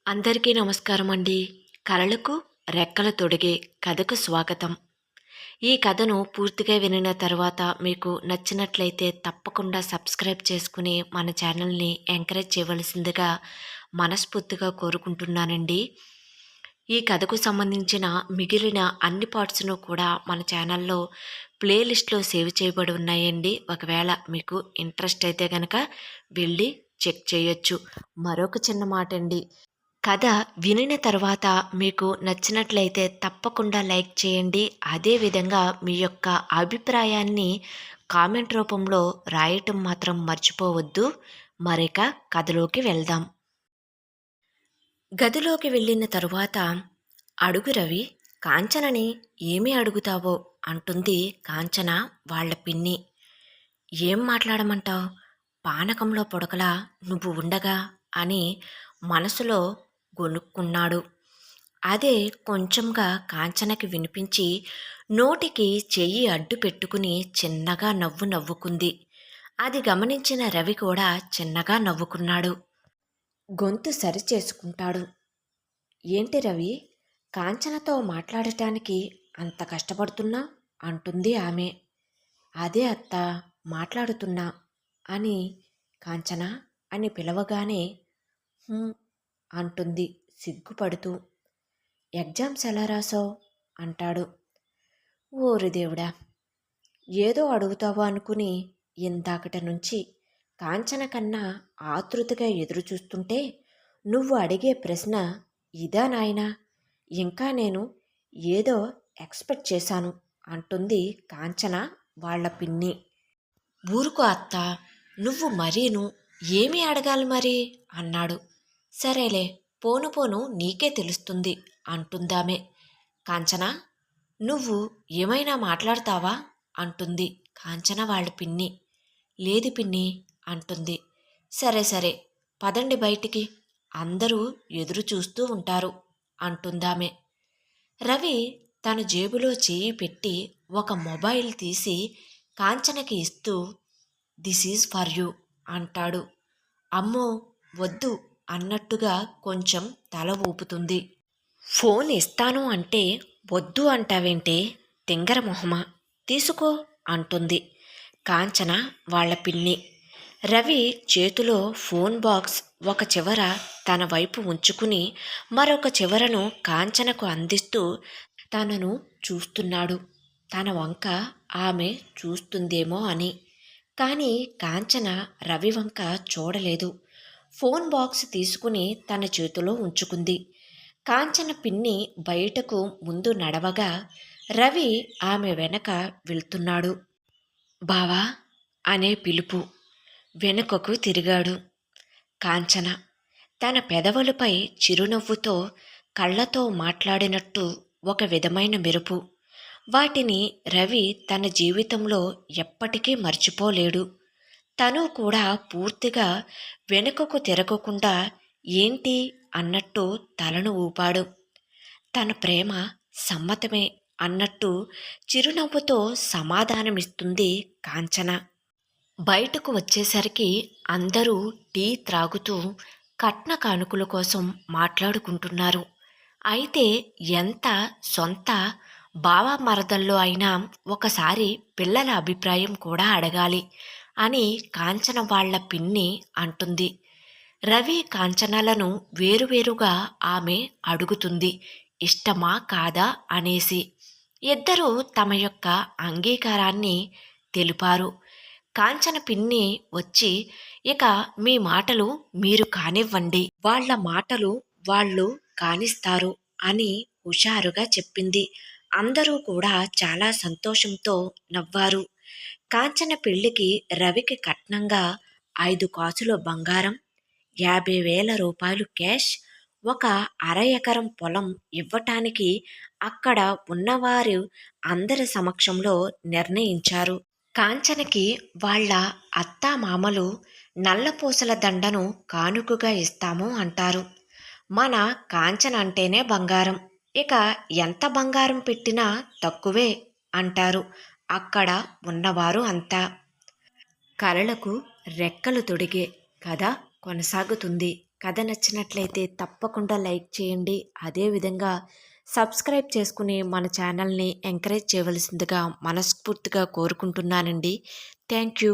అందరికీ నమస్కారం అండి. కలలకు రెక్కలు తొడిగే కథకు స్వాగతం. ఈ కథను పూర్తిగా వినిన తర్వాత మీకు నచ్చినట్లయితే తప్పకుండా సబ్స్క్రైబ్ చేసుకుని మన ఛానల్ని ఎంకరేజ్ చేయవలసిందిగా మనస్ఫూర్తిగా కోరుకుంటున్నానండి. ఈ కథకు సంబంధించిన మిగిలిన అన్ని పార్ట్స్ను కూడా మన ఛానల్లో ప్లేలిస్ట్లో సేవ్ చేయబడి ఉన్నాయండి. ఒకవేళ మీకు ఇంట్రెస్ట్ అయితే కనుక వెళ్ళి చెక్ చేయొచ్చు. మరొక చిన్న మాట అండి, కథ వినిన తర్వాత మీకు నచ్చినట్లయితే తప్పకుండా లైక్ చేయండి. అదేవిధంగా మీ యొక్క అభిప్రాయాన్ని కామెంట్ రూపంలో రాయటం మాత్రం మర్చిపోవద్దు. మరిక కథలోకి వెళ్దాం. గదిలోకి వెళ్ళిన తరువాత, అడుగు రవి, కాంచనని ఏమి అడుగుతావో అంటుంది కాంచన వాళ్ళ పిన్ని. ఏం మాట్లాడమంటావు? పానకంలో పొడకలా నువ్వు ఉండగా అని మనసులో గొనుక్కున్నాడు. అదే కొంచెంగా కాంచనకి వినిపించి నోటికి చెయ్యి అడ్డు పెట్టుకుని చిన్నగా నవ్వుకుంది. అది గమనించిన రవి కూడా చిన్నగా నవ్వుకున్నాడు. గొంతు సరిచేసుకుంటాడు. ఏంటి రవి, కాంచనతో మాట్లాడటానికి అంత కష్టపడుతున్నా అంటుంది ఆమె. అదే అత్త, మాట్లాడుతున్నా అని కాంచన అని పిలవగానే అంటుంది సిగ్గుపడుతూ. ఎగ్జామ్స్ ఎలా రాసావు అంటాడు. ఓరి దేవుడా, ఏదో అడుగుతావో అనుకుని ఇందాకట నుంచి కాంచన కన్నా ఆతృతగా ఎదురు చూస్తుంటే నువ్వు అడిగే ప్రశ్న ఇదా నాయనా? ఇంకా నేను ఏదో ఎక్స్పెక్ట్ చేశాను అంటుంది కాంచన వాళ్ళ పిన్ని. ఊరుకో అత్త, నువ్వు మరీను ఏమి అడగాలి మరి అన్నాడు. సరేలే, పోను పోను నీకే తెలుస్తుంది అంటుందామే. కాంచన, నువ్వు ఏమైనా మాట్లాడతావా అంటుంది కాంచన వాళ్ళ పిన్ని. లేదు పిన్ని అంటుంది. సరే సరే, పదండి బయటికి, అందరూ ఎదురు చూస్తూ ఉంటారు అంటుందామే. రవి తన జేబులో చేయి పెట్టి ఒక మొబైల్ తీసి కాంచనకి ఇస్తూ, దిస్ ఈజ్ ఫర్ యూ అంటాడు. అమ్మో వద్దు అన్నట్టుగా కొంచెం తల ఊపుతుంది. ఫోన్ ఇస్తాను అంటే వద్దు అంటావేంటే తింగర మొహమా, తీసుకో అంటుంది కాంచన వాళ్ళ పిన్ని. రవి చేతిలో ఫోన్ బాక్స్ ఒక చివర తన వైపు ఉంచుకుని మరొక చివరను కాంచనకు అందిస్తూ తనను చూస్తున్నాడు. తన వంక ఆమె చూస్తుందేమో అని. కానీ కాంచన రవి వంక చూడలేదు. ఫోన్ బాక్స్ తీసుకుని తన చేతిలో ఉంచుకుంది. కాంచన పిన్ని బయటకు ముందు నడవగా రవి ఆమె వెనక వెళ్తున్నాడు. బావా అనే పిలుపు. వెనుకకు తిరిగాడు. కాంచన తన పెదవులపై చిరునవ్వుతో కళ్ళతో మాట్లాడినట్టు ఒక విధమైన మెరుపు. వాటిని రవి తన జీవితంలో ఎప్పటికీ మర్చిపోలేడు. తను కూడా పూర్తిగా వెనుకకు తిరగకుండా ఏంటి అన్నట్టు తలను ఊపాడు. తన ప్రేమ సమ్మతమే అన్నట్టు చిరునవ్వుతో సమాధానమిస్తుంది కాంచన. బయటకు వచ్చేసరికి అందరూ టీ త్రాగుతూ కట్న కానుకల కోసం మాట్లాడుకుంటున్నారు. అయితే ఎంత సొంత బావ మరదల్లో అయినా ఒకసారి పిల్లల అభిప్రాయం కూడా అడగాలి అని కాంచన వాళ్ల పిన్ని అంటుంది. రవి కాంచనలను వేరువేరుగా ఆమె అడుగుతుంది, ఇష్టమా కాదా అనేసి. ఇద్దరూ తమ యొక్క అంగీకారాన్ని తెలిపారు. కాంచన పిన్ని వచ్చి, ఇక మీ మాటలు మీరు కానివ్వండి, వాళ్ళ మాటలు వాళ్ళు కానిస్తారు అని హుషారుగా చెప్పింది. అందరూ కూడా చాలా సంతోషంతో నవ్వారు. కాంచన పెళ్లికి రవికి కట్నంగా 5 కాసుల బంగారం, 50,000 రూపాయలు క్యాష్, ఒక అర ఎకరం పొలం ఇవ్వటానికి అక్కడ ఉన్నవారు అందరి సమక్షంలో నిర్ణయించారు. కాంచనకి వాళ్ళ అత్తామామలు నల్లపూసల దండను కానుకగా ఇస్తాము అంటారు. మన కాంచన అంటేనే బంగారం, ఇక ఎంత బంగారం పెట్టినా తక్కువే అంటారు అక్కడ ఉన్నవారు అంతా. కలలకు రెక్కలు తొడిగే కథ కొనసాగుతుంది. కథ నచ్చినట్లయితే తప్పకుండా లైక్ చేయండి. అదేవిధంగా సబ్స్క్రైబ్ చేసుకుని మన ఛానల్ని ఎంకరేజ్ చేయవలసిందిగా మనస్ఫూర్తిగా కోరుకుంటున్నానండి. Thank you.